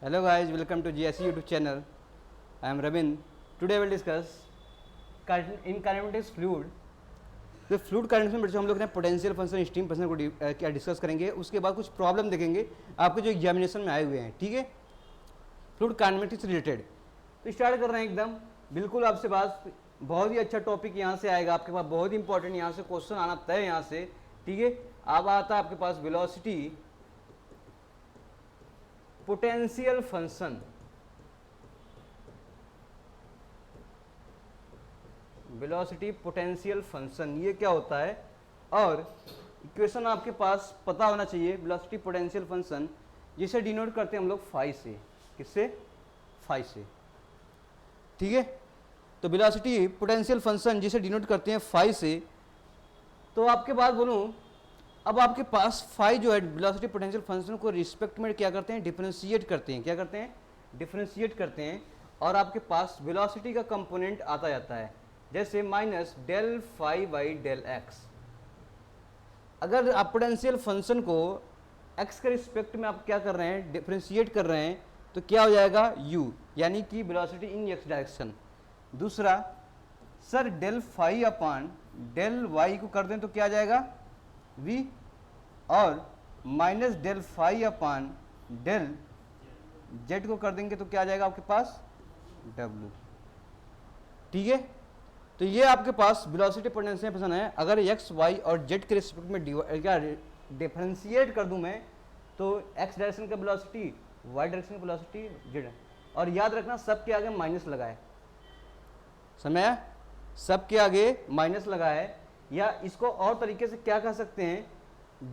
Hello guys, welcome to GSE YouTube channel. I am Rabin. Today we will discuss in kinematics fluid. तो fluid kinetics में हम लोग potential function stream function को क्या discuss करेंगे, उसके बाद कुछ प्रॉब्लम देखेंगे आपके जो एग्जामिनेशन में आए हुए हैं। ठीक है, फ्लूइड काइनेटिक्स से रिलेटेड तो स्टार्ट कर रहे हैं एकदम बिल्कुल आपसे पास बहुत ही अच्छा टॉपिक यहाँ से आएगा आपके पास, बहुत ही इंपॉर्टेंट यहाँ से क्वेश्चन आना तय यहाँ से। ठीक है, अब आता है आपके पास velocity potential function. Velocity potential function ये क्या होता है, और इक्वेशन आपके पास पता होना चाहिए। वेलोसिटी पोटेंशियल फंक्शन जिसे डिनोट करते हैं हम लोग फाई से, किससे? फाई से। ठीक है, तो वेलोसिटी पोटेंशियल फंक्शन जिसे डिनोट करते हैं फाई से। तो आपके बात बोलूं, अब आपके पास फाई जो है वेलोसिटी पोटेंशियल फंक्शन को रिस्पेक्ट में क्या करते हैं? डिफरेंशिएट करते हैं। क्या करते हैं? डिफरेंशिएट करते हैं। और आपके पास वेलोसिटी का कंपोनेंट आता जाता है, जैसे minus del phi by del X. अगर आप पोटेंशियल फंक्शन को एक्स के रिस्पेक्ट में आप क्या कर रहे हैं? डिफरेंशिएट कर रहे हैं, तो क्या हो जाएगा? यू, यानी कि वेलोसिटी इन एक्स डायरेक्शन। दूसरा, sir del phi upon del Y को कर दें तो क्या आ जाएगा? v, और minus del phi upon del Z को कर देंगे तो क्या आ जाएगा आपके पास? w। ठीक है, तो ये आपके पास वेलोसिटी पोटेंशियल फंक्शन है। अगर x, y और z के रिस्पेक्ट में क्या डिफरेंशिएट कर दूं मैं, तो x डायरेक्शन का वेलोसिटी, y डायरेक्शन का वेलोसिटी, z। और याद रखना सबके आगे माइनस लगा है, समय सबके आगे माइनस लगा है। या इसको और तरीके से क्या कह सकते हैं?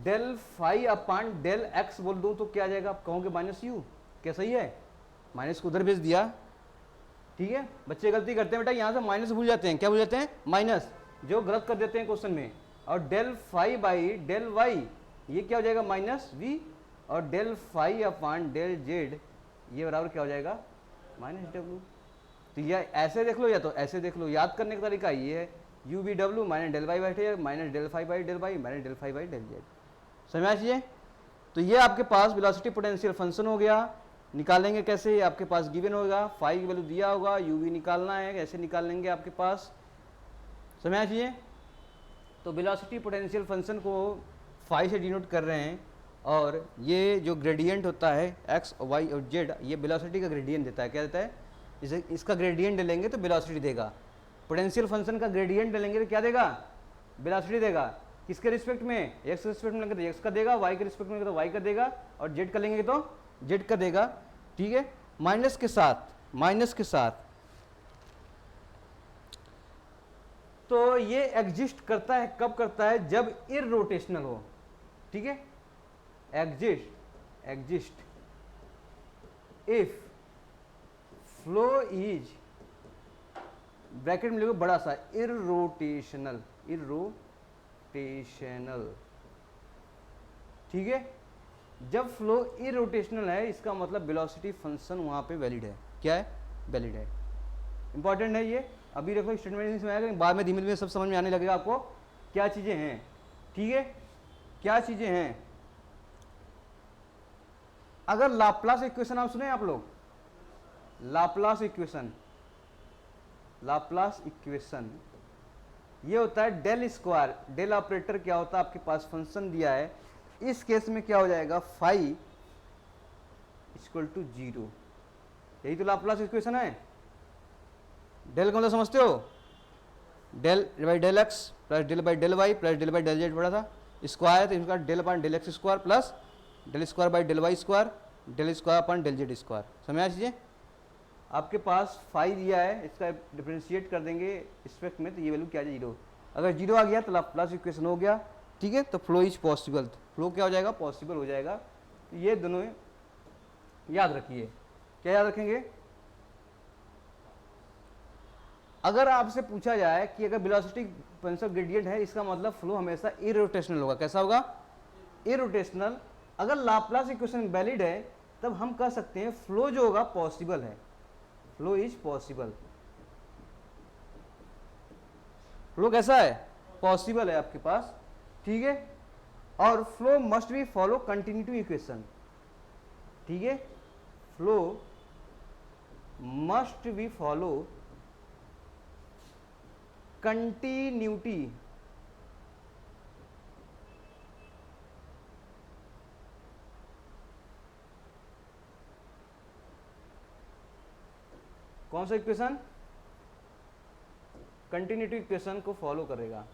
Del phi upon del X बोल दूं तो क्या आ जाएगा? आप कहोगे माइनस यू। क्या सही है? माइनस को उधर भेज दिया। ठीक है, बच्चे गलती करते हैं बेटा, यहां से माइनस भूल जाते हैं। क्या भूल जाते हैं? माइनस, जो गलत कर देते हैं क्वेश्चन में। और del phi by del y ये क्या हो जाएगा? Minus v. और del phi upon del z ये बराबर क्या हो जाएगा? माइनस डब्ल्यू। तो यह ऐसे देख लो या तो ऐसे देख लो। याद करने का तरीका ये है, U B W minus del Y by minus del phi by del Y minus del phi by del Z. समझ आइए, तो ये आपके पास वेलोसिटी पोटेंशियल फंक्शन हो गया। निकालेंगे कैसे? आपके पास गिवन होगा, फाई की वैल्यू दिया होगा, यू भी निकालना है, कैसे निकाल लेंगे आपके पास? समझ आइए, तो वेलोसिटी पोटेंशियल फंक्शन को फाई से डिनोट कर रहे हैं। और ये जो ग्रेडियंट होता है एक्स, वाई और जेड, ये वेलोसिटी का ग्रेडियंट देता है। क्या देता है? इसे इसका ग्रेडियंट लेंगे तो वेलोसिटी देगा। पोटेंशियल फंक्शन का ग्रेडियंट लेंगे तो क्या देगा? वेलोसिटी देगा। किसके रिस्पेक्ट में? एक्स के रिस्पेक्ट में लेंगे तो एक्स का देगा, वाई के रिस्पेक्ट में लेंगे तो वाई का देगा, और जेड का लेंगे तो जेड का देगा। ठीक है, माइनस के साथ, माइनस के साथ। तो ये एग्जिस्ट करता है, कब करता है? जब इररोटेशनल हो। ठीक है, exist if flow is, bracket में लिखो बड़ा सा, इररोटेशनल, इररोटेशनल। ठीक है, जब फ्लो इररोटेशनल है इसका मतलब वेलोसिटी फंक्शन वहां पे वैलिड है। क्या है? वैलिड है। इंपॉर्टेंट है ये। अभी देखो स्टेटमेंट में आएगा, बाद में धीमे धीमे सब समझ में आने लगेगा आपको क्या चीजें हैं। ठीक है, क्या चीजें हैं? अगर लाप्लास इक्वेशन आप सुने आप लोग, लाप्लास इक्वेशन, लाप्लास इक्वेशन ये होता है डेल स्क्वायर। डेल ऑपरेटर क्या होता है? आपके पास फंक्शन दिया है, इस केस में क्या हो जाएगा? Phi equal to 0। यही तो लाप्लास इक्वेशन है। डेल का मतलब समझते हो? Del by del X plus del by del Y plus del by del Z बड़ा था। स्क्वायर तो इसका del upon del X square plus del square by del Y square del square upon del Z square. समझ लीजिए, आपके पास phi दिया है, इसका डिफरेंशिएट कर देंगे रिस्पेक्ट में, तो ये वैल्यू क्या है? 0। अगर 0 आ गया तो लाप्लास इक्वेशन हो गया। ठीक है, तो फ्लो इज पॉसिबल, फ्लो क्या हो जाएगा? पॉसिबल हो जाएगा। तो ये दोनों याद रखिए। क्या याद रखेंगे? अगर आपसे पूछा जाए कि अगर वेलोसिटी फंक्शन ग्रेडियंट है, इसका मतलब फ्लो हमेशा इरोटेशनल होगा। कैसा होगा? इरोटेशनल। अगर लाप्लास इक्वेशन वैलिड है तब हम कह सकते हैं फ्लो जो होगा पॉसिबल है, फ्लो इज पॉसिबल। फ्लो कैसा है? पॉसिबल है आपके पास। ठीक है, और flow must be follow continuity equation. ठीक है, flow must be follow continuity कौन सा इक्वेशन? कंटिन्यूटी इक्वेशन को फॉलो करेगा।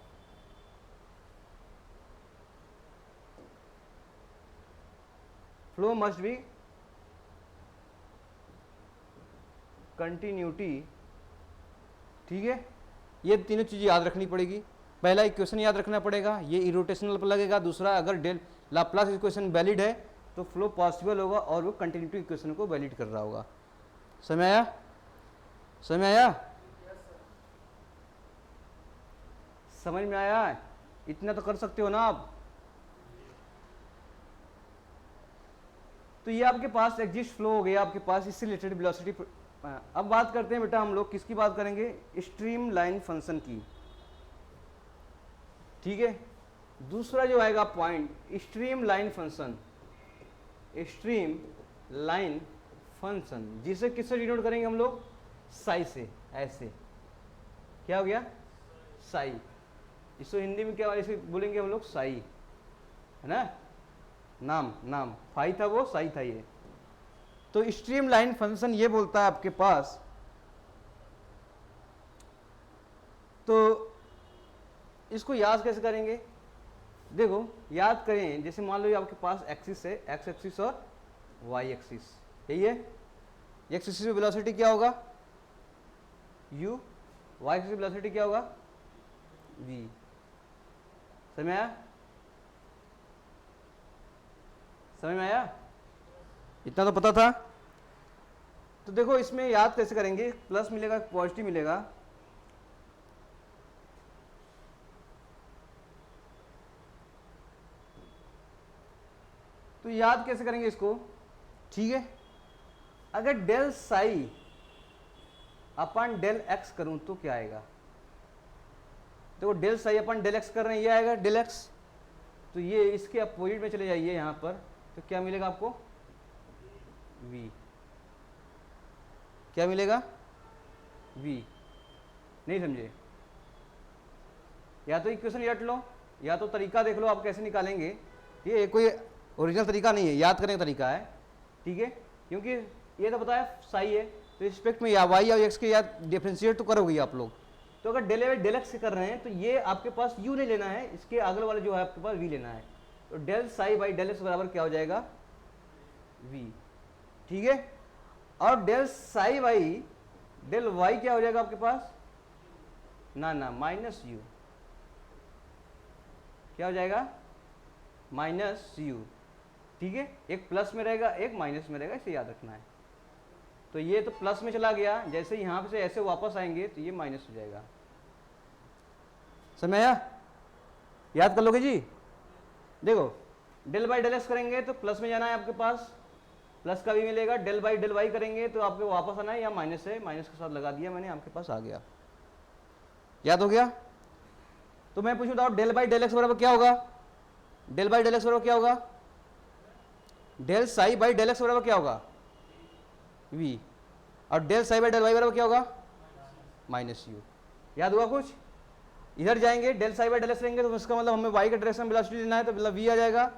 फ्लो मस्ट बी कंटिन्यूटी, ठीक है। ये तीनों चीजें याद रखनी पड़ेगी। पहला इक्वेशन याद रखना पड़ेगा, ये इरोटेशनल पर लगेगा। दूसरा, अगर डेल लाप्लास इक्वेशन वैलिड है तो फ्लो पॉसिबल होगा और वो कंटिन्यूटी इक्वेशन को वैलिड कर रहा होगा। समझ आया? समझ आया? समझ में आया? इतना तो कर सकते हो ना आप। तो ये आपके पास एग्जिस्ट फ्लो हो गया आपके पास, इससे रिलेटेड वेलोसिटी। अब बात करते हैं बेटा हम लोग किसकी बात करेंगे? स्ट्रीम लाइन फंक्शन की, ठीक है। दूसरा जो आएगा point, stream line function. Stream line function जिसे किससे डिनोट करेंगे हम लोग? साई से। ऐसे क्या हो गया? साई। इसको हिंदी में क्या ऐसे बोलेंगे हम लोग? साई, है ना। नाम फाई था, वो साई था ये। तो स्ट्रीम लाइन फंक्शन ये बोलता है आपके पास, तो इसको याद कैसे करेंगे? देखो याद करें, जैसे मान लो आपके पास एक्सिस है, एक्स एक्सिस और वाई एक्सिस, यही है। एक्स एक्सिस में वेलोसिटी क्या होगा? u, वाई एक्सिस में वेलोसिटी क्या होगा? v। समझ में आया? समझ में आया? इतना तो पता था। तो देखो इसमें याद कैसे करेंगे? प्लस मिलेगा, पॉजिटिव मिलेगा, तो याद कैसे करेंगे इसको? ठीक है, अगर डेल साई अपन डेल एक्स करूं तो क्या आएगा? देखो डेल साई अपन डेल एक्स कर रहे हैं, ये आएगा डेल एक्स। तो ये इसके अपोजिट में चले जाइए यहां पर, तो क्या मिलेगा आपको? v। क्या मिलेगा? v। नहीं समझे? या तो इक्वेशन रट लो या तो तरीका देख लो आप कैसे निकालेंगे। ये कोई ओरिजिनल तरीका नहीं है, याद करने का तरीका है, ठीक है। क्योंकि ये तो पता है साई है, तो रिस्पेक्ट में या वाई या एक्स के या डिफ्रेंशिएट तो करोगे आप लोग। तो अगर डेल डेल एक्स से कर रहे हैं तो ये आपके पास u नहीं लेना है, इसके अगले वाले जो है आपके पास v लेना है। तो del psi by del x बराबर क्या हो जाएगा? v, ठीक है। और del psi by del Y क्या हो जाएगा आपके पास? ना माइनस u। क्या हो जाएगा? माइनस u, ठीक है। एक प्लस में रहेगा, एक माइनस में रहेगा, इसे याद रखना है। तो ये तो प्लस में चला गया, जैसे यहां से ऐसे वापस आएंगे तो ये माइनस हो जाएगा। समझ आया? याद कर लोगे जी। देखो डेल बाई डेल एक्स करेंगे तो प्लस में जाना है आपके पास, प्लस का भी मिलेगा। डेल बाई डेल वाई करेंगे तो आपको वापस आना है, या माइनस है, माइनस के साथ लगा दिया मैंने, आपके पास आ गया। याद हो गया? तो मैं पूछूं बताओ डेल बाई डेल एक्स बराबर क्या होगा? डेल बाई डेल एक्स बराबर क्या होगा? Del psi by del x बराबर क्या होगा? v। और del psi by del Y बराबर क्या होगा? Minus u। याद हुआ कुछ? इधर जाएंगे del psi by del X लेंगे तो इसका मतलब हमें y के डायरेक्शन में वेलोसिटी लेना है, तो मतलब v आ जाएगा।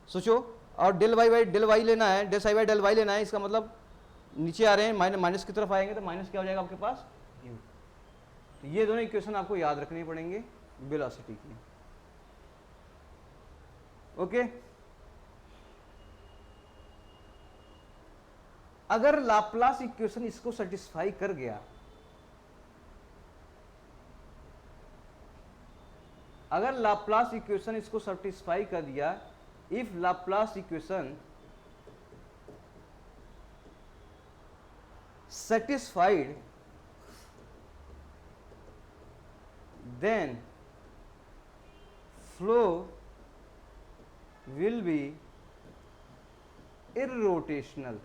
सोचो, और del Y by del Y लेना है, del psi by del Y लेना है, इसका मतलब नीचे आ रहे हैं माइनस की तरफ आएंगे तो माइनस क्या हो जाएगा आपके पास? u। तो ये दोनों इक्वेशन आपको याद रखने पड़ेंगे वेलोसिटी की। ओके। अगर लाप्लास इक्वेशन इसको सेटिस्फाई कर गया, अगर लाप्लास इक्वेशन इसको सेटिस्फाई कर दिया, if Laplace equation satisfied, then flow will be irrotational।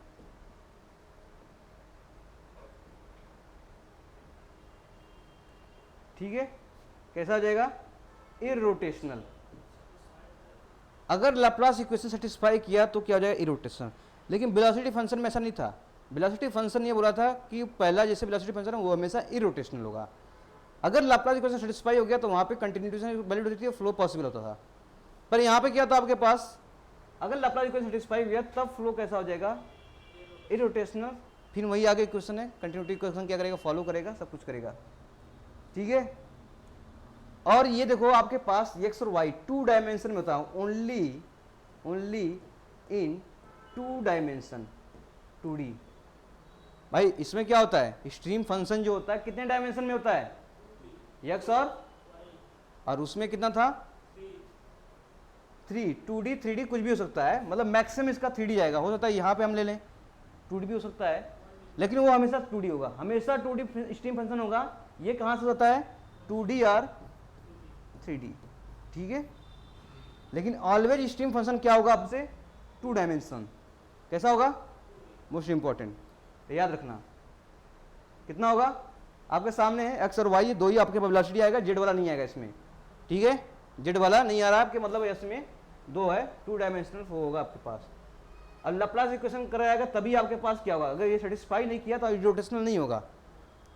ठीक है, कैसा हो जाएगा? इरोटेशनल। अगर लाप्लास इक्वेशन सेटिस्फाई किया तो क्या हो जाएगा? इरोटेशनल। लेकिन वेलोसिटी फंक्शन में ऐसा नहीं था, वेलोसिटी फंक्शन ये बोला था कि पहला जैसे वेलोसिटी फंक्शन है वो हमेशा इरोटेशनल होगा। अगर लाप्लास इक्वेशन सेटिस्फाई हो गया तो वहाँ पे कंटिन्यूटी वैलिड होती थी, फ्लो पॉसिबल होता था। पर यहाँ पे क्या था आपके पास, अगर लाप्लास इक्वेशन सेटिस्फाई हुआ तब फ्लो कैसा हो जाएगा, इरोटेशनल। फिर वही आगे क्वेश्चन है, कंटिन्यूटी इक्वेशन क्या करेगा, फॉलो करेगा, सब कुछ करेगा, ठीक है। और ये देखो आपके पास एक्स और वाई 2 डायमेंशन में होता है, ओनली इन 2 डायमेंशन 2D। भाई इसमें क्या होता है, स्ट्रीम फंक्शन जो होता है कितने डायमेंशन में होता है, एक्स और उसमें कितना था 3, 2D 3D कुछ भी हो सकता है, मतलब मैक्सिमम इसका 3D जाएगा। हो सकता है यहाँ पे हम ले लें 2D भी हो सकता है, लेकिन वो हमेशा 2D होगा, हमेशा 2D स्ट्रीम फंक्शन होगा। ये कहाँ से होता है, 2D और 3D, ठीक है। लेकिन ऑलवेज स्ट्रीम फंक्शन क्या होगा आपसे, 2 डायमेंशन। कैसा होगा, मोस्ट इंपॉर्टेंट याद रखना, कितना होगा आपके सामने है, एक्स और वाई दो ही आपके वेलोसिटी आएगा, जेड वाला नहीं आएगा इसमें, ठीक है। जेड वाला नहीं आ रहा आपके, मतलब इसमें 2 है, 2 डायमेंशनल होगा आपके पास। अब लाप्लास इक्वेशन कराएगा तभी आपके पास क्या होगा, अगर ये सेटिस्फाई नहीं किया तो इरोटेशनल नहीं होगा,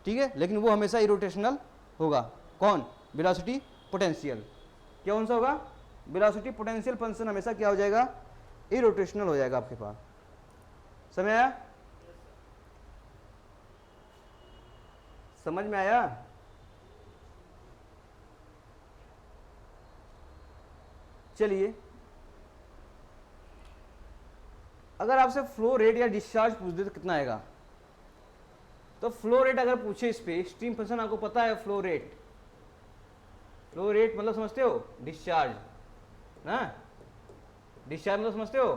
ठीक है। लेकिन वो हमेशा इरोटेशनल होगा। कौन, वेलोसिटी पोटेंशियल, क्या कौन सा होगा, वेलोसिटी पोटेंशियल फंक्शन हमेशा क्या हो जाएगा, इरोटेशनल हो जाएगा आपके पास। समझ आया, समझ में आया। चलिए अगर आपसे फ्लो रेट या डिस्चार्ज पूछ दे तो कितना आएगा, तो फ्लो रेट अगर पूछे इस पे, स्ट्रीम फंक्शन आपको पता है, फ्लो रेट मतलब समझते हो, डिस्चार्ज ना, डिस्चार्ज मतलब समझते हो,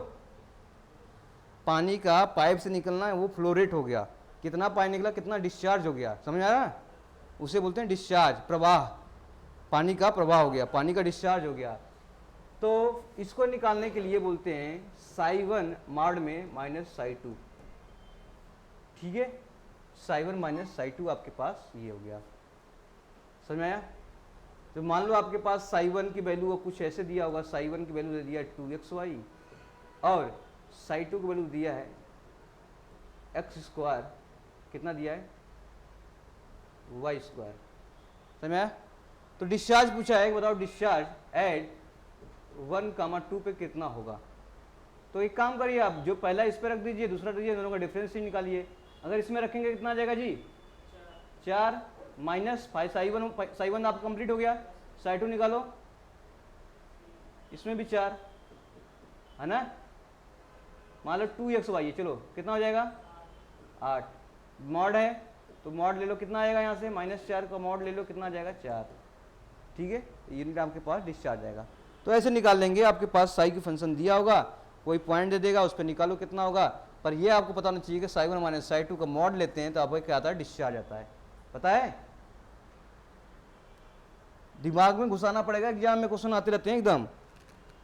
पानी का पाइप से निकलना है वो फ्लो रेट हो गया, कितना पानी निकला, कितना डिस्चार्ज हो गया, समझ आ रहा, उसे बोलते हैं डिस्चार्ज, प्रवाह, पानी का प्रवाह हो गया, पानी का डिस्चार्ज हो गया। तो इसको निकालने के लिए बोलते हैं साई1 मॉड में माइनस साई2, ठीक है। साई1 माइनस साई2 आपके पास ये हो गया, समझ में आया। तो मान लो आपके पास साई1 की वैल्यू कुछ ऐसे दिया होगा, साई1 की वैल्यू दे दिया 2xy और साई2 की वैल्यू दिया है x², कितना दिया है y², समझ में आया। तो डिस्चार्ज पूछा है, बताओ डिस्चार्ज एट 1,2 पे कितना होगा। तो एक काम करिए आप, जो पहला इस पे रख दीजिए, दूसरा दीजिए, दोनों का डिफरेंस ही निकालिए। अगर इसमें रखेंगे कितना आ जाएगा जी, 4 माइनस साई1 आपका कंप्लीट हो गया, साई2 निकालो, इसमें भी 4 है ना, मान लो 2xy है, चलो कितना हो जाएगा 8, मॉड है तो मॉड ले लो, कितना आएगा यहाँ से -4 का मॉड ले लो, कितना आ जाएगा 4, ठीक है। यूनिट आपके पास डिस्चार्ज आएगा। तो ऐसे निकाल लेंगे, आपके पास साई की फंक्शन दिया होगा, कोई पॉइंट दे देगा, उस पर निकालो कितना होगा। पर ये आपको पता होना चाहिए कि साई1 माइनस साई2 का मॉड लेते हैं तो आपको क्या आता है, डिस्चार्ज आता है, पता है। दिमाग में घुसाना पड़ेगा, एग्जाम में क्वेश्चन आते रहते हैं एकदम,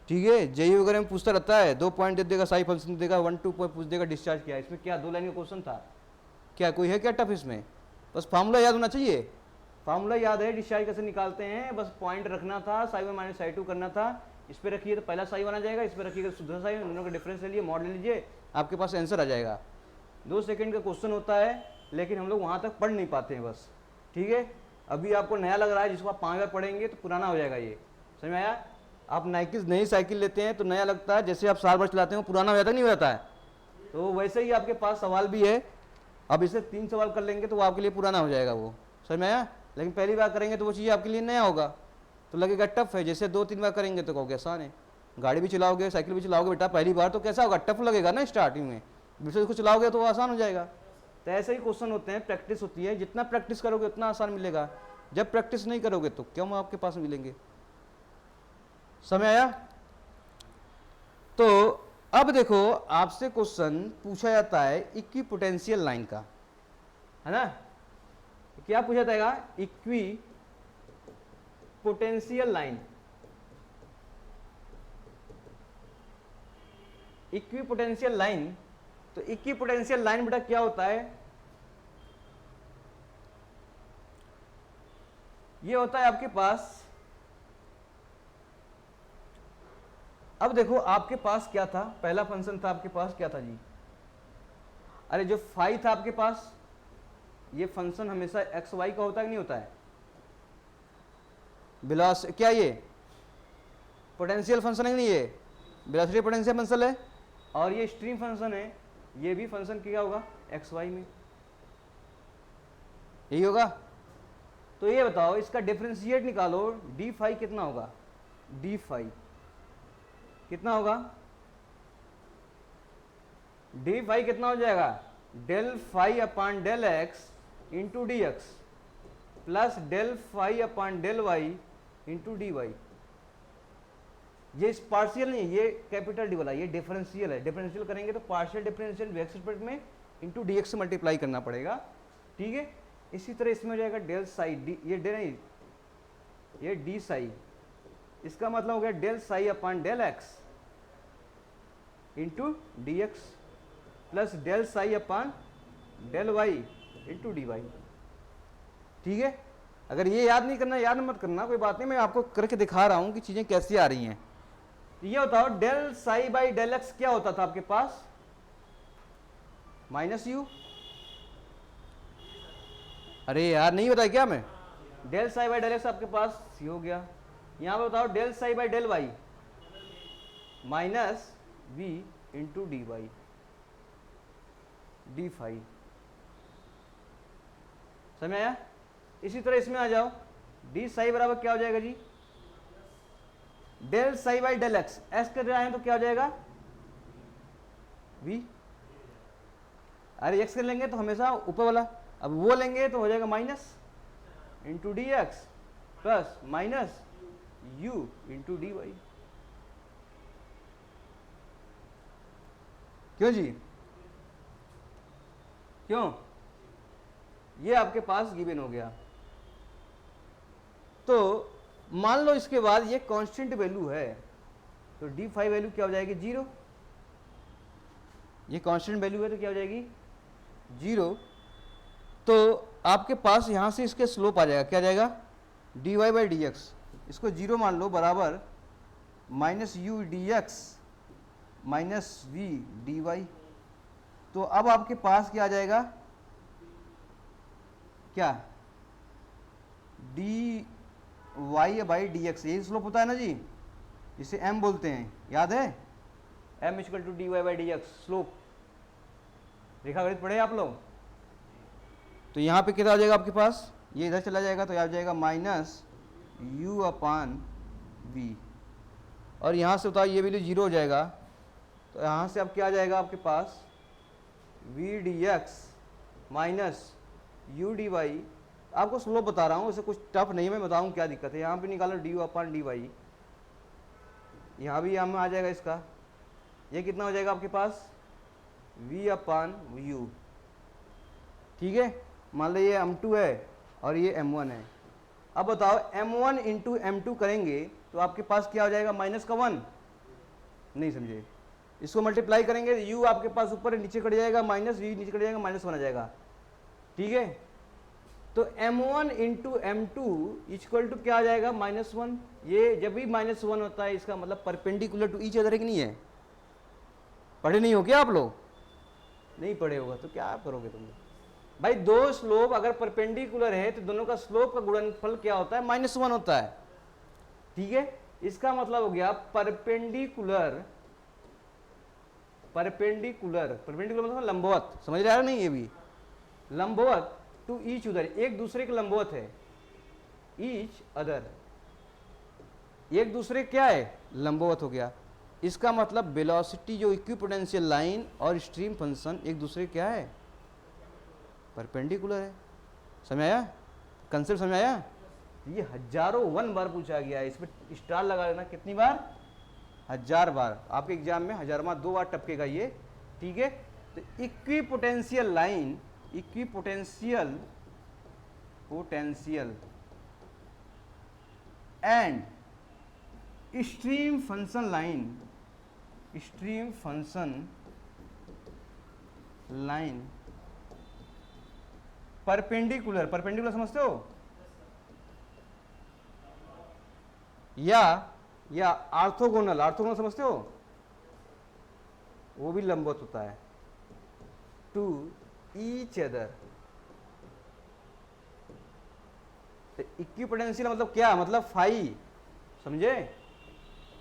ठीक है। जेईई वगैरह में पूछता रहता है, 2 पॉइंट दे देगा, साई फंक्शन देगा, 1-2 पॉइंट पूछ देगा, डिस्चार्ज किया। इसमें क्या 2 लाइन का क्वेश्चन था, क्या कोई है क्या टफ इसमें, बस फार्मूला याद होना चाहिए, फार्मूला याद है, डिस्चार्ज कैसे निकालते हैं, बस पॉइंट रखना था, साई1 माइनस साई2 करना था। इस पर रखिए तो पहला साई बना जाएगा, इस पर रखिएगा दूसरा साई, दोनों का डिफरेंस ले लिए, मॉड ले लीजिए, आपके पास आंसर आ जाएगा। 2 सेकंड का क्वेश्चन होता है, लेकिन हम लोग वहाँ तक पढ़ नहीं पाते हैं बस, ठीक है। अभी आपको नया लग रहा है, जिसको आप 5 बार पढ़ेंगे तो पुराना हो जाएगा, ये समझ में आया। आप नई साइकिल लेते हैं तो नया लगता है, जैसे आप 7 बार चलाते हो पुराना हो जाता नहीं हो जाता है, तो वैसे ही आपके पास सवाल भी है। अब इसे 3 सवाल कर लेंगे तो वो आपके लिए पुराना हो जाएगा, वो समझ में आया। लेकिन पहली बार करेंगे तो वो चीज़ आपके लिए नया होगा, तो लगेगा टफ है। जैसे 2-3 बार करेंगे तो कहोगे आसान है। गाड़ी भी चलाओगे, साइकिल भी चलाओगे बेटा, पहली बार तो कैसा होगा, टफ लगेगा ना स्टार्टिंग में, दूसरे उसको चलाओगे तो वो आसान हो जाएगा। तो ऐसे ही क्वेश्चन होते हैं, प्रैक्टिस होती है, जितना प्रैक्टिस करोगे उतना आसान मिलेगा, जब प्रैक्टिस नहीं करोगे तो क्यों आपके पास मिलेंगे, समझ आया। तो अब देखो आपसे क्वेश्चन पूछा जाता है इक्विपोटेंशियल लाइन का, है ना। क्या पूछा जाएगा, इक्विपोटेंशियल लाइन, इक्विपोटेंशियल लाइन। तो इक्विपोटेंशियल लाइन बेटा क्या होता है, ये होता है आपके पास, अब देखो आपके पास क्या था, पहला फंक्शन था आपके पास क्या था जी, अरे जो फाई था आपके पास, ये फंक्शन हमेशा एक्स वाई का होता है कि नहीं होता है? क्या ये पोटेंशियल फंक्शन है कि नहीं? ये वेलोसिटी पोटेंशियल फंक्शन है, और ये स्ट्रीम फंक्शन है, ये भी फंक्शन क्या होगा? एक्स वाई में, यही होगा। तो ये बताओ इसका डिफरेंशिएट निकालो, डी फाई कितना होगा? डी फाई कितना होगा? डी फाई कितना हो जाएगा? Del phi upon del X into D X plus del phi upon del Y into D Y. ये पार्शियल नहीं है, ये कैपिटल डी वाला, ये डिफरेंशियल है। डिफरेंशियल करेंगे तो partial differential V X respect में इंटू डी एक्स से मल्टीप्लाई करना पड़ेगा, ठीक है। इसी तरह इसमें हो जाएगा डेल साई डी, ये डे नहीं, ये डी साई, इसका मतलब हो गया del psi upon del X into D X plus del psi upon del Y into D Y, ठीक है। अगर ये याद नहीं करना, याद मत करना, कोई बात नहीं, मैं आपको करके दिखा रहा हूं कि चीजें कैसी आ रही हैं। ये बताओ del psi by del x क्या होता था आपके पास? Minus you. अरे यार नहीं बताया क्या मैं? Del psi by del X आपके पास सी हो गया। यहां पे बताओ del psi by del Y minus V into D Y D phi, समझ आया? इसी तरह इसमें आ जाओ, डी साई बराबर क्या हो जाएगा जी? Del psi by del x, x कर रहे हैं तो क्या हो जाएगा? वी। अरे एक्स कर लेंगे तो हमेशा ऊपर वाला, अब वो लेंगे तो हो जाएगा minus into D X plus minus U into D Y. क्यों जी? क्यों? ये आपके पास गिवन हो गया। तो मान लो इसके बाद ये कांस्टेंट वैल्यू है, तो डी फाई वैल्यू क्या हो जाएगी? 0। ये कांस्टेंट वैल्यू है तो क्या हो जाएगी? 0। तो आपके पास यहां से इसके स्लोप आ जाएगा, क्या आ जाएगा? D Y by D X, इसको 0 मान लो, बराबर minus you D x minus V D Y. तो अब आपके पास क्या आ जाएगा? क्या? D Y by D X, यही स्लोप होता है ना जी, इसे एम बोलते हैं, याद है? M equal to d Y by D x slope, रेखागणित पढ़े आप लोग? तो यहाँ पे कितना आ जाएगा आपके पास? ये इधर चला जाएगा तो आ जाएगा माइनस यू अपान वी, और यहाँ से बताओ ये वैल्यू 0 हो जाएगा, तो यहाँ से अब क्या आ जाएगा आपके पास? V d x minus you d y. आपको स्लोप बता रहा हूँ, इसे कुछ टफ नहीं है, मैं बताऊँ क्या दिक्कत है। यहाँ पे निकालो D U upon D Y, यहाँ भी यहाँ में आ जाएगा इसका, ये कितना हो जाएगा आपके पास? v अपान यू, ठीक है। मान लो ये m2 है और ये m1 है। अब बताओ m1 इंटू m2 करेंगे तो आपके पास क्या हो जाएगा? माइनस का 1, नहीं समझे? इसको मल्टीप्लाई करेंगे, u आपके पास ऊपर नीचे कट जाएगा, माइनस v नीचे कट जाएगा, माइनस 1 आ जाएगा, ठीक है। तो m1 into m2 equal to क्या आ जाएगा? -1। ये जब भी -1 होता है इसका मतलब परपेंडिकुलर टू ईच अदर है कि नहीं है? पढ़े नहीं हो क्या आप लोग? नहीं पढ़े होगा तो क्या आप करोगे तुम भाई? दो स्लोप अगर परपेंडिकुलर है तो दोनों का स्लोप का गुणनफल क्या होता है? -1 होता है, ठीक है। इसका मतलब हो गया परपेंडिकुलर, परपेंडिकुलर, परपेंडिकुलर मतलब लंबवत, समझ रहे हैं नहीं? ये भी लंबवत टू ईच अदर, एक दूसरे के लंबवत है, ईच अदर, एक दूसरे क्या है? लंबवत हो गया। इसका मतलब वेलोसिटी जो इक्विपोटेंशियल लाइन और स्ट्रीम फंक्शन एक दूसरे क्या है? परपेंडिकुलर है। समझ आया? कंसेप्ट समझ आया? ये हजारों 1 बार पूछा गया है, इसमें स्टार लगा लेना, कितनी बार? 1000 बार। आपके एग्जाम में 1000वां 2 बार टपकेगा ये, ठीक है। तो equipotential line, equipotential potential and stream function line, stream function line perpendicular, perpendicular समझते हो? या आर्थोगोनल, आर्थोगोनल समझते हो? वो भी लंबवत होता है, टू ईच अदर। इक्विपोटेंशियल मतलब क्या, मतलब फाई, समझे?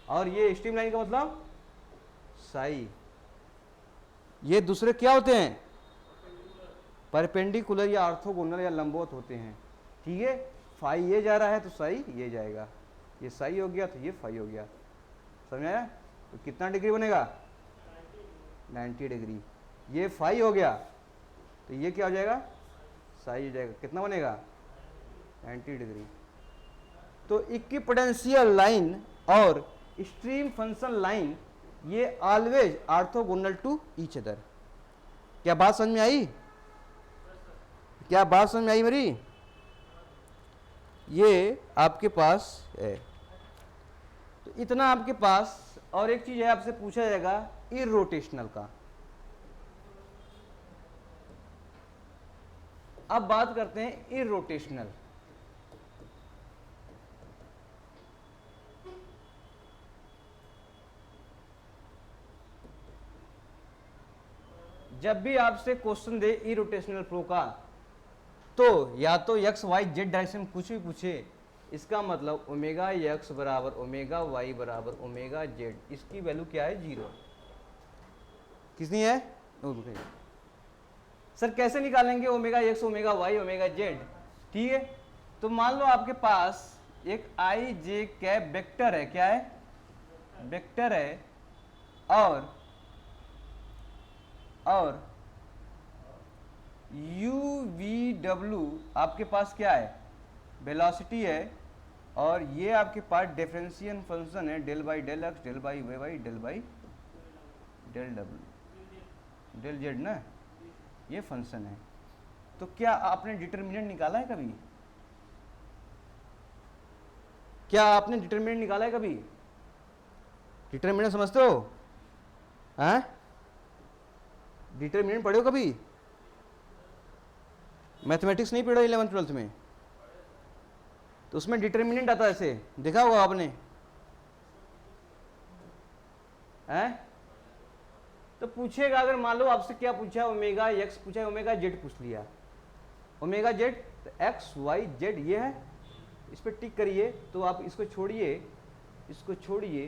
और ये स्ट्रीमलाइन का मतलब साई। ये दूसरे क्या होते हैं? परपेंडिकुलर या ऑर्थोगोनल या लंबवत होते हैं, ठीक है। फाई ये जा रहा है तो साई ये जाएगा, ये साई हो गया तो ये फाई हो गया, समझ आया? तो कितना डिग्री बनेगा? 90 डिग्री। ये फाई हो गया तो ये क्या हो जाएगा? साई हो जाएगा। कितना बनेगा? 90 डिग्री। तो इक्विपोटेंशियल लाइन और स्ट्रीम फंक्शन लाइन ये always orthogonal to each other. क्या बात समझ में आई? क्या बात समझ में आई मेरी? ये आपके पास है। तो इतना आपके पास। और एक चीज है, आपसे पूछा जाएगा इरोटेशनल का। अब बात करते हैं इरोटेशनल। जब भी आपसे क्वेश्चन दे इरोटेशनल फ्लो का, तो या तो एक्स वाई जेड डायरेक्शन में कुछ भी पूछे, इसका मतलब ओमेगा एक्स बराबर ओमेगा वाई बराबर ओमेगा जेड, इसकी वैल्यू क्या है? 0। कितनी है? सर कैसे निकालेंगे omega X omega Y omega Z? ठीक है, तो मान लो आपके पास एक आई जे कैप वेक्टर है। क्या है? वेक्टर है। और यू वी डब्ल्यू आपके पास क्या है? वेलोसिटी है। और ये आपके पास डिफरेंशियल फंक्शन है, del by del x del by Y Y del by del W del Z ना, ये फंक्शन है। तो क्या आपने डिटर्मिनेंट निकाला है कभी? क्या आपने डिटर्मिनेंट निकाला है कभी? डिटर्मिनेंट समझते हो? हैं? डिटर्मिनेंट पढ़े हो कभी? मैथमेटिक्स नहीं पढ़ा 11th 12th में? तो उसमें डिटर्मिनेंट आता है, ऐसे देखा होगा आपने, हैं? तो पूछेगा, अगर मान लो आपसे क्या पूछा, ओमेगा एक्स पूछा है, ओमेगा जेड पूछ लिया। ओमेगा जेड तो एक्स वाई जेड ये है, इस पर टिक करिए। तो आप इसको छोड़िए, इसको छोड़िए,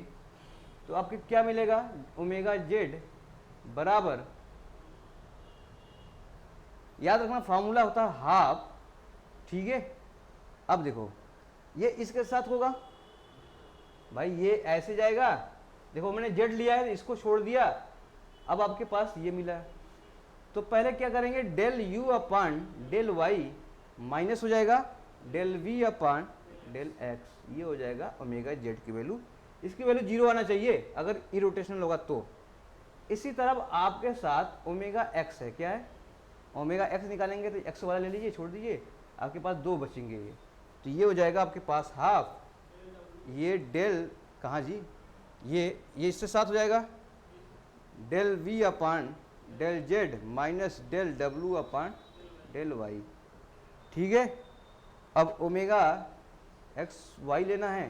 तो आपके क्या मिलेगा? ओमेगा जेड बराबर, याद रखना फॉर्मूला होता है हाफ, ठीक है। अब देखो ये इसके साथ होगा भाई, ये ऐसे जाएगा। देखो मैंने जेड लिया है, इसको छोड़ दिया, अब आपके पास ये मिला। तो पहले क्या करेंगे? Del U upon del Y minus हो जाएगा del V upon del X, ये हो जाएगा ओमेगा जेड की वैल्यू। इसकी वैल्यू 0 आना चाहिए अगर इरोटेशनल होगा तो। इसी तरह आपके साथ ओमेगा एक्स है। क्या है? ओमेगा एक्स निकालेंगे तो एक्स वाला ले लीजिए, छोड़ दीजिए, आपके पास 2 बचेंगे। ये तो ये हो जाएगा आपके पास हाफ, ये डेल कहाँ जी, ये इससे साथ हो जाएगा del V upon del Z minus del W upon del Y, ठीक है। अब ओमेगा एक्स वाई लेना है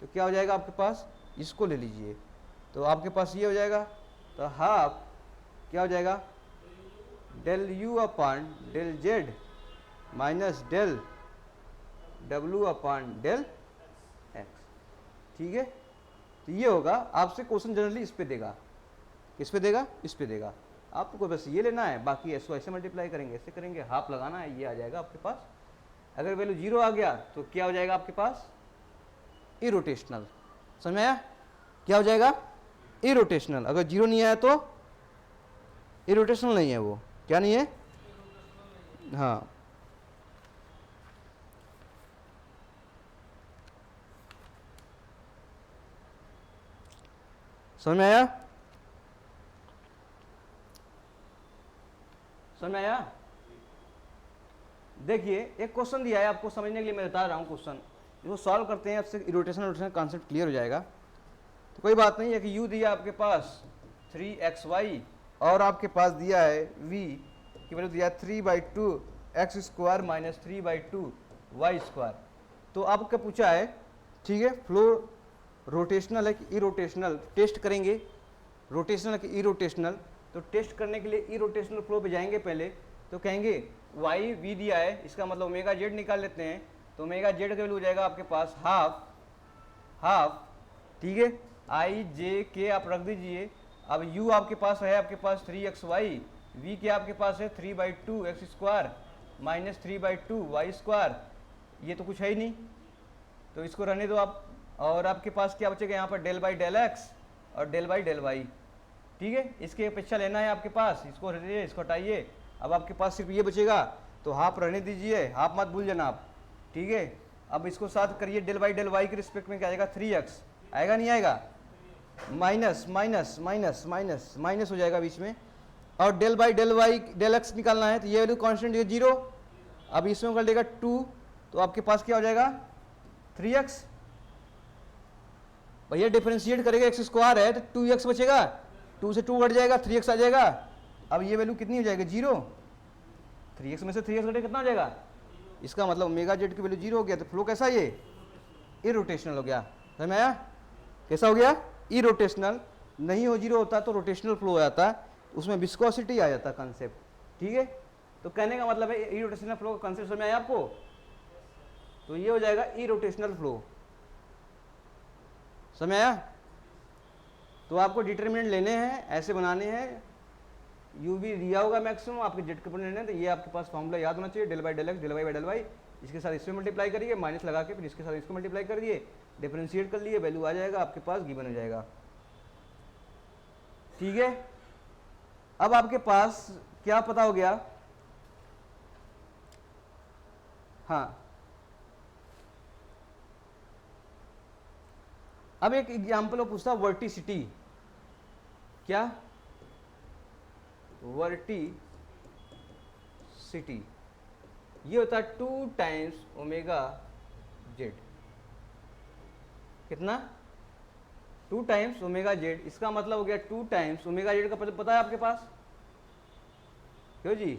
तो क्या हो जाएगा आपके पास? इसको ले लीजिए, तो आपके पास ये हो जाएगा। तो हाफ क्या हो जाएगा? Del U upon del Z minus del W upon del X, ठीक है। तो ये होगा। आपसे क्वेश्चन जनरली इस पे देगा। किस पे देगा? इस पे देगा। आपको बस ये लेना है, बाकी ऐसे ऐसे मल्टीप्लाई करेंगे, ऐसे करेंगे, हाफ लगाना है, ये आ जाएगा आपके पास। अगर वैल्यू 0 आ गया तो क्या हो जाएगा आपके पास? इरोटेशनल। समझ में आया? क्या हो जाएगा? इरोटेशनल। अगर 0 नहीं आया तो इरोटेशनल नहीं है वो। क्या नहीं है? हाँ, समझ में आया? समझ में आया? देखिए एक क्वेश्चन दिया है आपको समझने के लिए, मैं बता रहा हूँ क्वेश्चन, इसको सॉल्व करते हैं, आपसे इरोटेशन कॉन्सेप्ट क्लियर हो जाएगा। तो कोई बात नहीं है कि u दिया आपके पास 3xy और आपके पास दिया है v की वैल्यू दिया 3/2 x square minus 3/2 y square. तो आपका पूछा है, ठीक है, फ्लो रोटेशनल है कि इरोटेशनल, टेस्ट करेंगे रोटेशनल है कि इरोटेशनल। तो टेस्ट करने के लिए इरोटेशनल फ्लो पे जाएंगे पहले, तो कहेंगे वाई वी दिया है, इसका मतलब ओमेगा जेड निकाल लेते हैं, तो ओमेगा जेड का वैल्यू हो जाएगा आपके पास हाफ, ठीक है, आई जे के आप रख दीजिए। अब u आपके पास है, आपके पास 3xy, v के आपके पास है 3/2 X square minus 3/2 Y square, ये तो कुछ है ही नहीं, तो इसको रहने दो आप। और आपके पास क्या बचेगा यहाँ पर डेल बाई डेल एक्स और डेल बाई डेल वाई, ठीक है, इसके अपेक्षा लेना है आपके पास, इसको हटाइए, इसको हटाइए, अब आपके पास सिर्फ ये बचेगा, तो हाफ रहने दीजिए, हाफ मत भूल जाना आप, ठीक है। अब इसको साथ करिए, डेल बाई डेल वाई के रिस्पेक्ट में क्या आएगा 3x, आएगा नहीं आएगा, minus minus minus minus minus हो जाएगा बीच में, और del by del Y del X निकालना है, तो ये वैल्यू कॉन्स्टेंट है 0, अब इसमें कर देगा 2, तो आपके पास क्या हो जाएगा 3x, भैया डिफरेंशिएट करेगा एक्स स्क्वायर है तो 2x बचेगा, 2 से 2 घट जाएगा, 3x आ जाएगा। अब ये वैल्यू कितनी हो जाएगी 0, 3x में से 3x घटे कितना हो जाएगा, इसका मतलब ओमेगा जेड की वैल्यू 0 हो गया, तो फ्लो कैसा ये इरोटेशनल हो गया, समझ में आया, कैसा हो गया इरोटेशनल, नहीं हो 0 होता तो रोटेशनल फ्लो हो जाता, उसमें विस्कोसिटी आ जाता कंसेप्ट, ठीक है। तो कहने का मतलब है इरोटेशनल फ्लो का कंसेप्ट समझ में आया आपको, तो ये हो जाएगा इरोटेशनल फ्लो, समझ आया। तो आपको डिटरमिनेंट लेने हैं, ऐसे बनाने हैं, यू भी दिया होगा मैक्सिमम, आपके जेड कंपोनेंट है, तो ये आपके पास फॉर्मूला याद होना चाहिए, del by del x del Y by del Y, इसके साथ इसमें मल्टीप्लाई करिए, माइनस लगा के फिर इसके साथ इसको मल्टीप्लाई कर दिए, डिफरेंशिएट कर लिए, वैल्यू आ जाएगा आपके पास, गिवन हो जाएगा, ठीक है। अब आपके पास क्या पता हो गया, हाँ, अब एक एग्जाम्पल वो पूछता वर्टिसिटी, क्या वर्टिसिटी, ये होता है 2 टाइम्स ओमेगा जेड, कितना 2 टाइम्स ओमेगा जेड, इसका मतलब हो गया 2 टाइम्स ओमेगा जेड का पता है आपके पास, क्यों जी,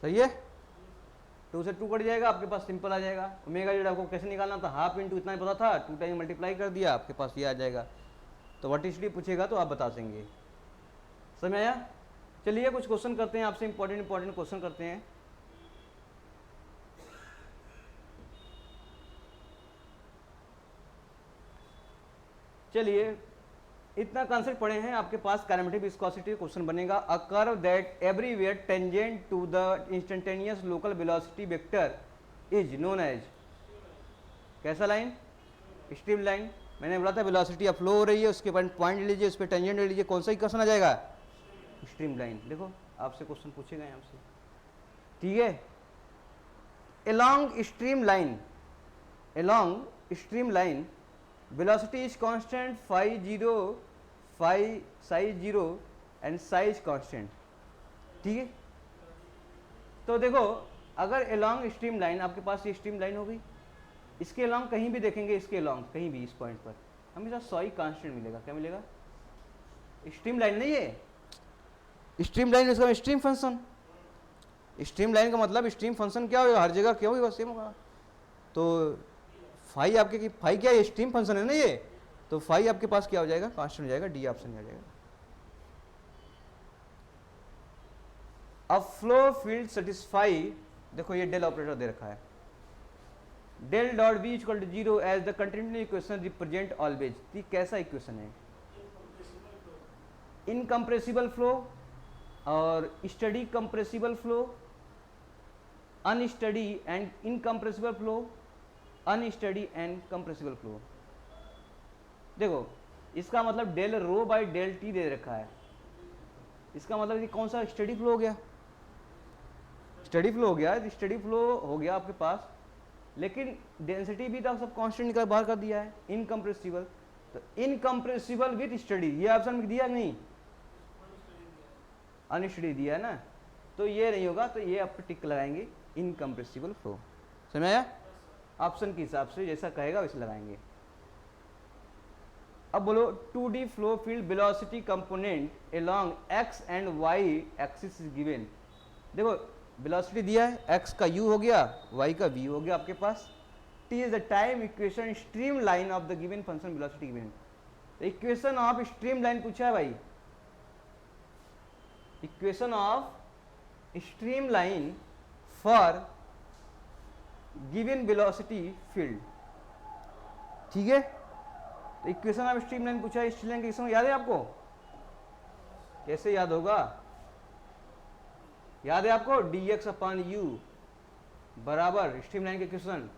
सही है, 2 से 2 कट जाएगा, आपके पास सिंपल आ जाएगा, ओमेगा जेड आपको कैसे निकालना था, हाफ इंटू इतना ही पता था, 2 टाइम मल्टीप्लाई कर दिया, आपके पास ये आ जाएगा, तो वर्टिसिटी पूछेगा तो आप बता देंगे, समझ आया। चलिए कुछ क्वेश्चन करते हैं आपसे, इंपॉर्टेंट क्वेश्चन करते हैं। चलिए इतना कंसेप्ट पढ़े हैं, आपके पास काइनेमेटिक विस्कोसिटी क्वेश्चन बनेगा, a curve that everywhere tangent to the instantaneous local velocity vector is known as, कैसा लाइन, स्ट्रीम लाइन। मैंने बोला था वेलोसिटी अब फ्लो हो रही है, उसके बाद पॉइंट ले लीजिए, उस पर टेंजेंट ले लीजिए, कौन सा इक्वेशन आ जाएगा, स्ट्रीम लाइन। देखो आपसे क्वेश्चन पूछे गए आपसे, ठीक है, along stream line velocity is constant, phi 0, phi psi 0 and psi is constant, ठीक है। तो देखो अगर along stream line, आपके पास ये stream line हो गई, इसके along कहीं भी देखेंगे, इसके along कहीं भी इस पॉइंट पर हमेशा psi कांस्टेंट मिलेगा, क्या मिलेगा, स्ट्रीम लाइन नहीं है, स्ट्रीम लाइन इसका स्ट्रीम फंक्शन, स्ट्रीम लाइन का मतलब स्ट्रीम फंक्शन क्या होगा, हर जगह क्या होगा, सेम होगा। तो फाई आपके की फाई क्या है, स्ट्रीम फंक्शन है ना ये, तो फाई आपके पास क्या हो जाएगा, कांस्टेंट हो जाएगा, डी ऑप्शन आ जाएगा। अब फ्लो फील्ड सेटिस्फाई, देखो ये डेल ऑपरेटर दे रखा है, del dot b equal to 0 as the continuity equation represent always, ये कैसा इक्वेशन है, इनकम्प्रेसिबल फ्लो और steady compressible flow, unsteady and incompressible flow, unsteady and compressible flow. देखो इसका मतलब del rho by del t दे रखा है, इसका मतलब ये कौन सा स्टडी फ्लो हो गया, स्टडी फ्लो हो गया, स्टडी फ्लो हो गया आपके पास, लेकिन डेंसिटी भी तो सब कांस्टेंट निकाल बाहर कर दिया है, इनकम्प्रेसिबल, तो इनकम्प्रेसिबल विद स्टडी, ये ऑप्शन में दिया नहीं, अनस्टडी दिया है ना, तो ये नहीं होगा, तो ये आप टिक लगाएंगे, इनकम्प्रेसिबल फ्लो, समझ आया, ऑप्शन के हिसाब से जैसा कहेगा वैसे लगाएंगे। अब बोलो 2D flow field velocity component along x and y axis is given. देखो वेलोसिटी दिया है, x का u हो गया, y का v हो गया आपके पास। t is the time equation stream line of the given function velocity given. Equation of stream line पूछा है भाई, equation of stream line for given velocity field, ठीक है। तो इक्वेशन ऑफ स्ट्रीम लाइन पूछा है, स्ट्रीम लाइन का equation याद है आपको? कैसे याद होगा? याद है आपको? dx अपॉन यू बराबर स्ट्रीम लाइन का इक्वेशन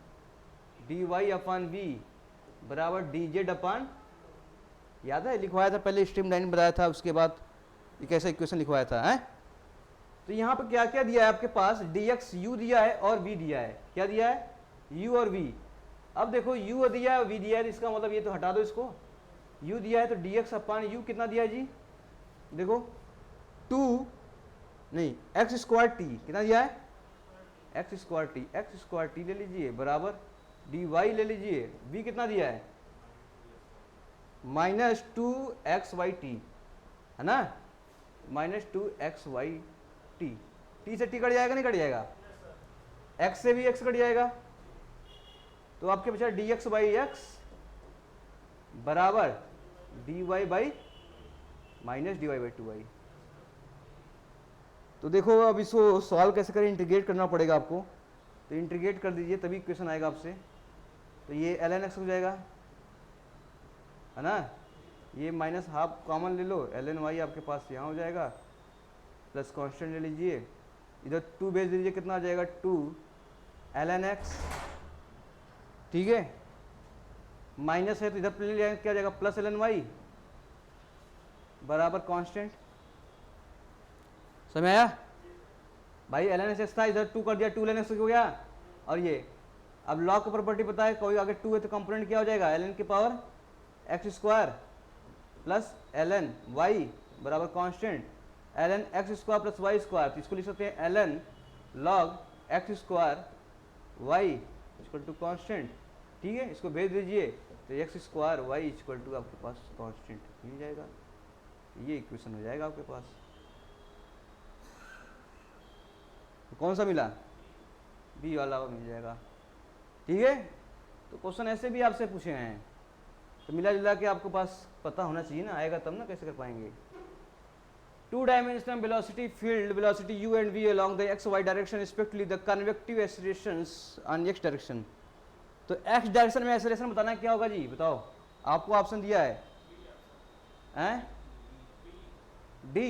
dy अपॉन वी बराबर dz अपॉन, याद है? लिखवाया था पहले, स्ट्रीम लाइन बताया था, उसके बाद ये कैसा इक्वेशन लिखवाया था है? तो यहाँ पे क्या क्या दिया है आपके पास? dx u दिया है और v दिया है। क्या दिया है? u और v। अब देखो u दिया है, v दिया है, तो इसका मतलब ये तो हटा दो इसको। u दिया है तो dx अपॉन u कितना दिया है जी? देखो 2 नहीं एक्स स्क्वायर टी कितना दिया है? एक्स स्क्वायर टी ले लीजिए बराबर dy ले लीजिए, v कितना दिया है? माइनस 2xyt है ना, माइनस 2xyt। t से t कट जाएगा नहीं कट जाएगा? x से भी x कट जाएगा, तो आपके बचा dx बाई एक्स बराबर dy by minus dy by 2y। तो देखो अब इसको सॉल्व कैसे करें, इंटीग्रेट करना पड़ेगा आपको। तो इंटीग्रेट कर दीजिए तभी क्वेश्चन आएगा आपसे। तो ये ln x हो जाएगा है ना, ये माइनस हाफ कॉमन ले लो, ln y आपके पास यहाँ हो जाएगा, प्लस कांस्टेंट ले लीजिए, इधर 2 भेज दीजिए, कितना आ जाएगा 2 ln x, ठीक है। माइनस है तो इधर ले जाएगा, क्या जाएगा प्लस ln y बराबर कांस्टेंट। समझ आया भाई? ln x था, इधर 2 कर दिया, 2 ln x हो गया। और ये अब लॉग का प्रॉपर्टी पता है, कोई अगर 2 है तो कंपोनेंट क्या हो जाएगा? ln की power X square plus ln y बराबर constant ln X square plus Y square. तो इसको लिख सकते हैं ln log X square Y equal to constant, ठीक है। इसको भेज दीजिए तो X square Y equal to आपके पास कांस्टेंट मिल जाएगा। ये इक्वेशन हो जाएगा आपके पास। तो कौन सा मिला? बी वाला मिल जाएगा, ठीक है। तो क्वेश्चन ऐसे भी आपसे पूछे हैं, तो मिला जुला के आपके पास पता होना चाहिए ना, आएगा तब ना कैसे कर पाएंगे। 2 dimensional velocity field velocity u and v along the x y direction respectively the convective accelerations on x direction। तो x डायरेक्शन में एक्सेलरेशन बताना क्या होगा जी? बताओ, आपको ऑप्शन दिया है हैं? डी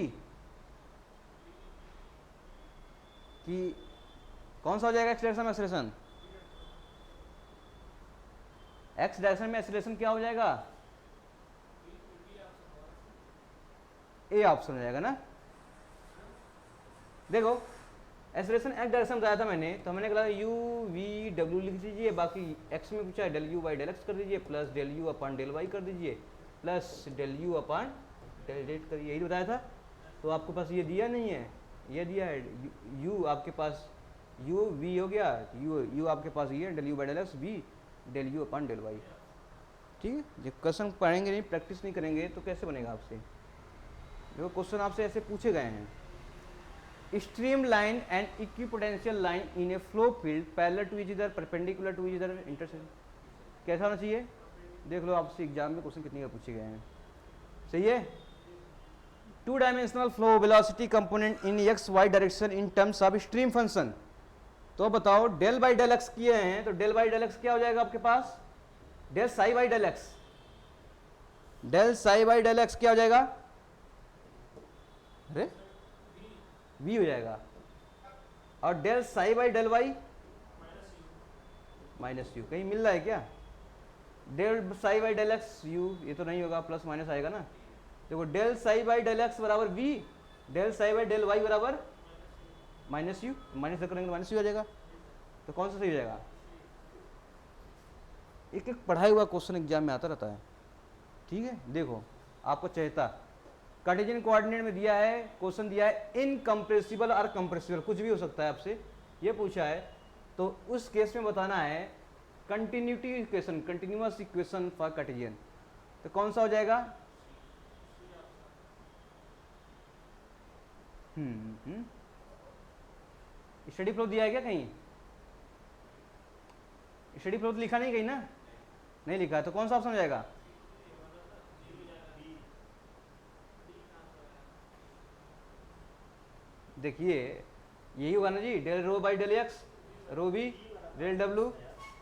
कि कौन सा हो जाएगा? एक्सेलरेशन में एक्सेलरेशन, एक्स डायरेक्शन में एक्सेलरेशन क्या हो जाएगा? ए ऑप्शन हो जाएगा ना। देखो एक्सेलरेशन एक्स डायरेक्शन बताया था मैंने, तो मैंने कहा यू वी डब्ल्यू लिख दीजिए, बाकी एक्स में पूछा है del U by del X कर दीजिए, plus del U upon del Y कर दीजिए, plus del U upon del Z करिए, यही बताया था। तो आपके पास ये दिया नहीं है, ये दिया है यू आपके पास यू वी हो गया, यू आपके पास ये del U by del X, V del U upon del Y, ठीक है। जब क्वेश्चन पढ़ेंगे नहीं, प्रैक्टिस नहीं करेंगे तो कैसे बनेगा आपसे? देखो क्वेश्चन आपसे ऐसे पूछे गए हैं, stream line and equipotential line in a flow field parallel to each other perpendicular to each other intersection, कैसा होना चाहिए? देख लो आपसे एग्जाम में क्वेश्चन कितने का पूछे गए हैं, सही है। 2 dimensional flow velocity component in X Y direction in terms of stream function. तो बताओ डेल बाई डेल एक्स किए हैं, तो डेल बाई डेल एक्स क्या हो जाएगा आपके पास? Del psi by del x, del psi by del x क्या हो जाएगा? अरे वी हो जाएगा। और del psi by del Y minus u, कहीं मिल रहा है क्या? Del psi by del x u, ये तो नहीं होगा, प्लस माइनस आएगा ना। देखो del psi by del x बराबर v, del psi by del Y बराबर माइनस यू, माइनस करेंगे माइनस यू आ जाएगा। तो कौन सा सही हो जाएगा? एक एक पढ़ाई हुआ क्वेश्चन एग्जाम में आता रहता है, ठीक है। देखो आपको चाहता कार्टेशियन कोऑर्डिनेट में दिया है, क्वेश्चन दिया है इनकम्प्रेसिबल और कंप्रेसिबल, कुछ भी हो सकता है, आपसे ये पूछा है, तो उस केस में बताना है continuity equation, continuous equation for Cartesian. तो कौन सा हो जाएगा? स्टडी फ्लो दिया है क्या कहीं? स्टडी फ्लो तो लिखा नहीं कहीं ना? नहीं लिखा, तो कौन सा ऑप्शन हो जाएगा? देखिए यही होगा ना जी, del rho by del x, rho b del डब्ल्यू।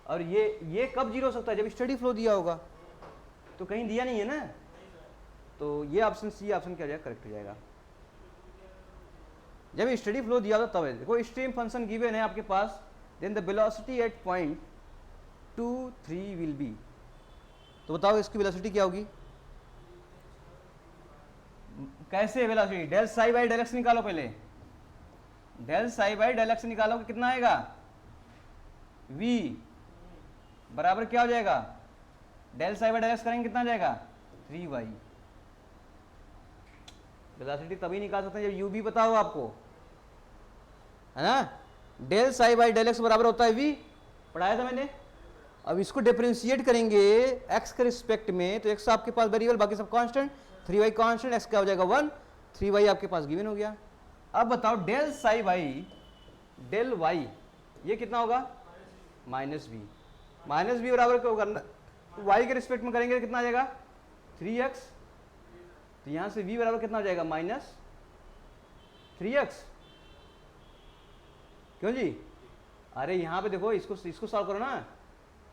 और ये कब जीरो हो सकता है? जब स्टडी फ्लो दिया होगा, तो कहीं दिया नहीं है ना, तो ये ऑप्शन सी ऑप्शन क्या हो जाएगा? करेक्ट हो जाएगा। जब स्टडी फ्लो दिया होता तब है। देखो स्ट्रीम फंक्शन गिवन है आपके पास, then the velocity at point 2 3 will be. तो बताओ इसकी वेलोसिटी क्या होगी? कैसे velocity? Del psi by del x निकालो पहले। Del psi by del x निकालो कितना आएगा? v बराबर क्या हो जाएगा? Del psi by del x करेंगे कितना आ जाएगा? 3y। वेलोसिटी तभी निकाल सकते हैं जब u भी पता हो आपको, है ना। Del psi by del x बराबर होता है v, पढ़ाया था मैंने। अब इसको डिफरेंशिएट करेंगे x के रिस्पेक्ट में, तो x आपके पास वेरिएबल, बाकी सब कांस्टेंट, 3y कांस्टेंट, x क्या हो जाएगा 1, 3y आपके पास गिवन हो गया। अब बताओ del psi by del y ये कितना होगा? Minus B. माइनस बी बराबर क्या होगा? y के रिस्पेक्ट में करेंगे कितना आ जाएगा? 3x। तो यहां से v बराबर कितना हो जाएगा? Minus 3x। क्यों जी? अरे यहाँ पे देखो, इसको सॉल्व करो ना,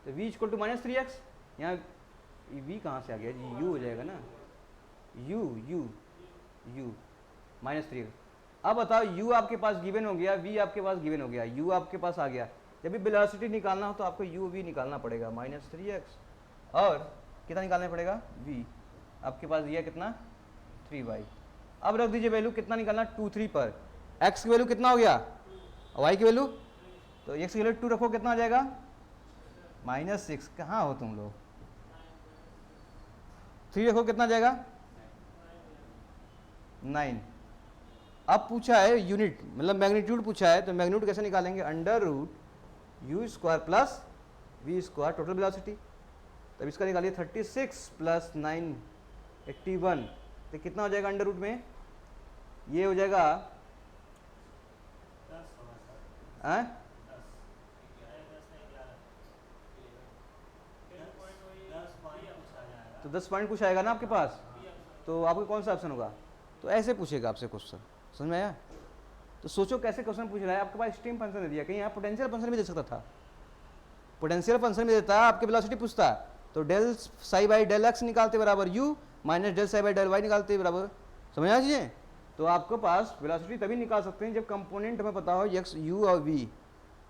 तो v equal to minus 3x। यहाँ v कहाँ से आ गया जी? u हो जाएगा ना, u माइनस 3x। अब बताओ u आपके पास गिवन हो गया, v आपके पास गिवन हो गया, u आपके पास आ गया। जब भी वेलोसिटी निकालना हो तो आपको u v निकालना पड़ेगा, माइनस 3x, और कितना निकालना पड़ेगा? v आपके पास दिया कितना? 3y। अब रख दीजिए वैल्यू, कितना निकालना? 2 3 पर। x की वैल्यू कितना हो गया? y की वैल्यू, तो x की वैल्यू 2 रखो, कितना आ जाएगा? माइनस 6। कहाँ हो तुम लोग? 3 रखो, कितना जाएगा? 9। अब पूछा है यूनिट, मतलब मैग्नीट्यूड पूछा है, तो मैग्नीट्यूड कैसे निकालेंगे? Under root U square plus V square, total velocity. तब इसका निकालिए 36 प्लस 9 81, तो कितना हो जाएगा अंडर रूट में? ये हो जाएगा 10। तो 10 पॉइंट कुछ आएगा ना आपके पास, तो आपको कौन सा ऑप्शन होगा? तो ऐसे पूछेगा आपसे क्वेश्चन, समझ में आया? तो सोचो कैसे क्वेश्चन पूछ रहा है। आपके पास स्ट्रीम फंक्शन दे दिया, कहीं यहाँ पोटेंशियल फंक्शन भी दे सकता था, पोटेंशियल फंक्शन भी देता है, आपके वेलोसिटी पूछता, तो del psi by del X निकालते बराबर u minus del psi by del Y निकालते बराबर, समझ आ चीजें? तो आपके पास वेलोसिटी तभी निकाल सकते हैं जब कंपोनेंट हमें पता हो x u और v,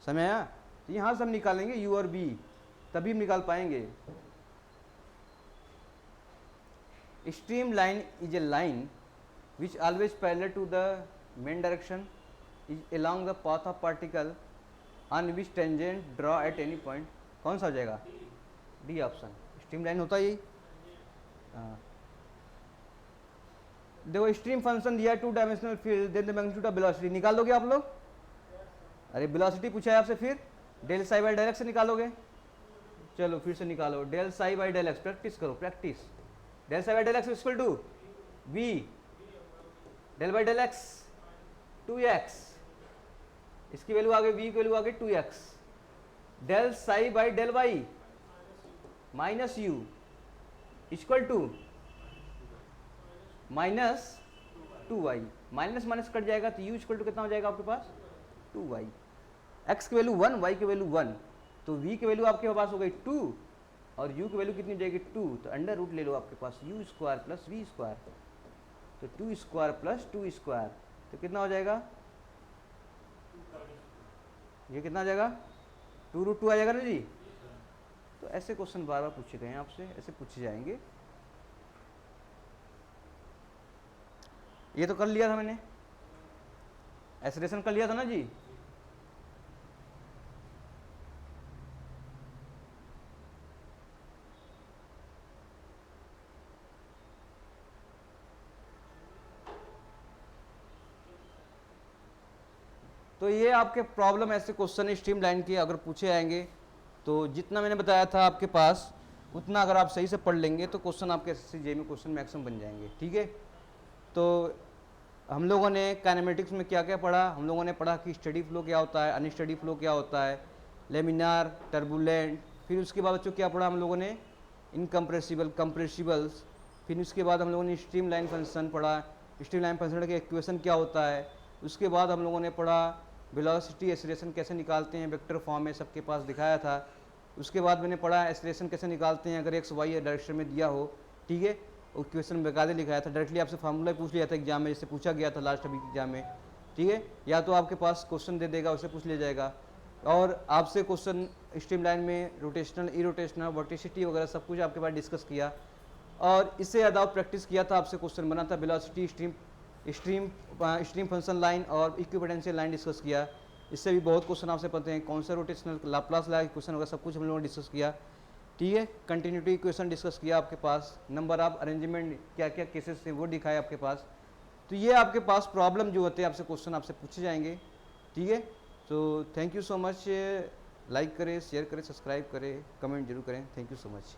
समझ आया? तो यहाँ से हम निकालेंगे u और v, तभी हम निकाल पाएंगे। Streamline is a line which always parallel to the main direction is along the path of particle on which tangent draw at any point। कौन सा हो जाएगा? डी ऑप्शन, स्ट्रीमलाइन होता है यही। देखो स्ट्रीम फंक्शन दिया 2 dimensional field, then the magnitude of velocity, निकाल दोगे आप लोग? अरे वेलोसिटी पूछा है आपसे, फिर del psi by del x से निकालोगे। चलो फिर से निकालो, del psi by del x, practice करो practice. Del psi by del x equal to v del by del x 2x, इसकी वैल्यू आ गई, v की वैल्यू आ गई 2x। Del psi by del y minus u equal to minus 2y, minus minus cut जाएगा तो u equal to कितना हो जाएगा आपके पास? 2y। x की वैल्यू 1, y की वैल्यू 1, तो v की वैल्यू आपके पास हो गई 2 और u की वैल्यू कितनी हो जाएगी? 2। तो अंडर रूट ले लो आपके पास, u square plus v square, तो 2 स्क्वायर प्लस 2 स्क्वायर, तो कितना हो जाएगा? ये कितना आ जाएगा? 2 रूट 2 आ जाएगा ना जी। तो ऐसे क्वेश्चन बार बार पूछे गए हैं आपसे, ऐसे पूछे जाएंगे। ये तो कर लिया था मैंने, एक्सलेशन कर लिया था ना जी। तो ये आपके प्रॉब्लम ऐसे क्वेश्चन स्ट्रीम लाइन के अगर पूछे आएंगे, तो जितना मैंने बताया था आपके पास उतना अगर आप सही से पढ़ लेंगे तो क्वेश्चन आपके एसएससी में क्वेश्चन मैक्सिमम बन जाएंगे। ठीक है, तो हम लोगों ने काइनेमेटिक्स में क्या क्या पढ़ा, हम लोगों ने पढ़ा कि स्टडी फ्लो क्या होता है, अनस्टडी फ्लो क्या होता है, लेमिनार, टर्बुलेंट, फिर उसके बाद बच्चों क्या पढ़ा हम लोगों ने, इनकम्प्रेसिबल, कंप्रेसिबल्स, फिर उसके बाद हम लोगों ने स्ट्रीम लाइन फंक्शन पढ़ा, स्ट्रीम लाइन फंक्शन का इक्वेशन क्या होता है, उसके बाद हम लोगों ने पढ़ा वेलोसिटी एक्सीलरेशन कैसे निकालते हैं, वेक्टर फॉर्म में सबके पास दिखाया था। उसके बाद मैंने पढ़ा एक्सीलरेशन कैसे निकालते हैं अगर एक्स वाई डायरेक्शन में दिया हो। ठीक है, वो क्वेश्चन में बेकायदे लिखाया था, डायरेक्टली आपसे फार्मूला पूछ लिया था एग्जाम में, जैसे पूछा गया था लास्ट अभी एग्जाम में। ठीक है, या तो आपके पास क्वेश्चन दे देगा उससे पूछ लिया जाएगा, और आपसे क्वेश्चन स्ट्रीम लाइन में रोटेशनल, इरोटेशनल, वर्टिसिटी वगैरह सब कुछ आपके पास डिस्कस किया। और इससे ज़्यादा प्रैक्टिस किया था, आपसे क्वेश्चन बना था वेलोसिटी, स्ट्रीम फंक्शन लाइन और इक्विपोटेंशियल लाइन डिस्कस किया। इससे भी बहुत क्वेश्चन आपसे पढ़ते हैं, कौन सा रोटेशनल, लाप्लास लॉ क्वेश्चन वगैरह सब कुछ हम लोगों ने डिस्कस किया। ठीक है, कंटिन्यूटी इक्वेशन डिस्कस किया आपके पास, नंबर ऑफ अरेंजमेंट क्या क्या केसेस थे वो दिखाए आपके पास। तो ये आपके पास प्रॉब्लम जो होते हैं आपसे क्वेश्चन आपसे पूछे जाएंगे। ठीक है, तो thank you so much, like करें, शेयर करें, सब्सक्राइब करें, कमेंट जरूर करें। Thank you so much.